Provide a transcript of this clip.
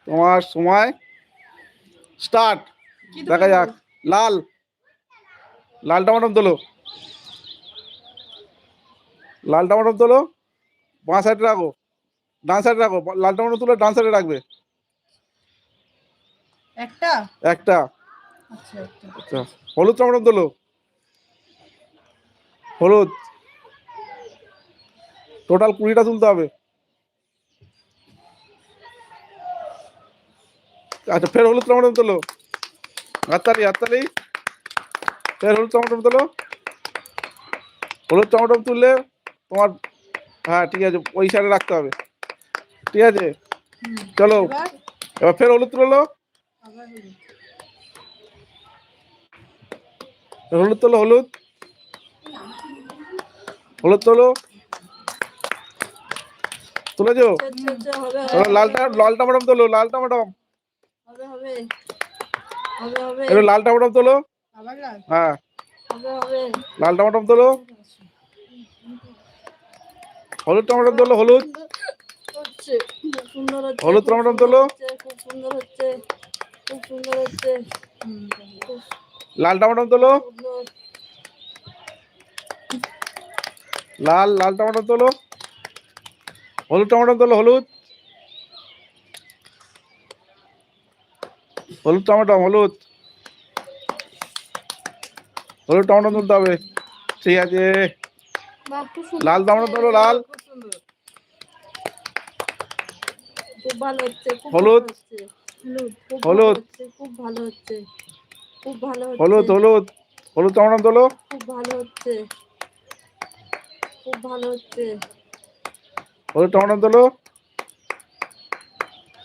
তোমার সময় স্টার্ট। দেখা যাক। লাল লাল টমেটো তোলো, লাল টমেটো তোলো, বাঁ সাইডে রাখো, ডান সাইডে রাখো। লাল টমেটো তুলে ডান সাইডে রাখবে। একটা একটা। আচ্ছা একটা। আচ্ছা, হলুদ টমেটো তোলো, হলুদ। টোটাল 20টা তুলতে হবে। আচ্ছা, ফের হলুদ টমেটো তোলো, হাততালি হাততালি। ফের হলুদ টমেটো তোলো, হলুদ টমেটো তুললে তোমার, হ্যাঁ ঠিক আছে, ওই সাইডে রাখতে হবে। ঠিক আছে, চলো এবার ফের হলুদ তুলো, আবার হলুদ। হলুদ তোলো, হলুদ, হলুদ তোলো, তুলেছো? হবে চলো লাল টমেটো তোলো, লাল টমেটো। হবে হবে হবে হবে। একটু লাল টমেটো তোলো। আবার লাল হ্যাঁ, হবে হবে। লাল টমেটো তোলো, হলুদ টমেটো তোলো, হলুদ, হচ্ছে খুব সুন্দর হচ্ছে, হলুদ খুব টমেটো সুন্দর তোলো, হচ্ছে, খুব সুন্দর হচ্ছে, খুব সুন্দর হচ্ছে। খুব লাল টমেটো তোলো, সুন্দর। লাল টমেটো তোলো, হলুদ টমেটো তোলো, হলুদ, হলুদ টমেটো, হলুদ, হলুদ টমেটো তুলতে হবে। ঠিক আছে, বাহ, খুব সুন্দর লাল টমেটো তোলো, লাল, খুব সুন্দর। খুব ভালো হচ্ছে, খুব হলুদ, ভালো হচ্ছে। হলুদ খুব ভালো হলুদ, হচ্ছে, খুব ভালো হচ্ছে, খুব ভালো হচ্ছে, হলুদ, হলুদ, হলুদ টমেটো তোলো, খুব ভালো হচ্ছে, খুব ভালো হচ্ছে। হলুদ টমেটো তোলো,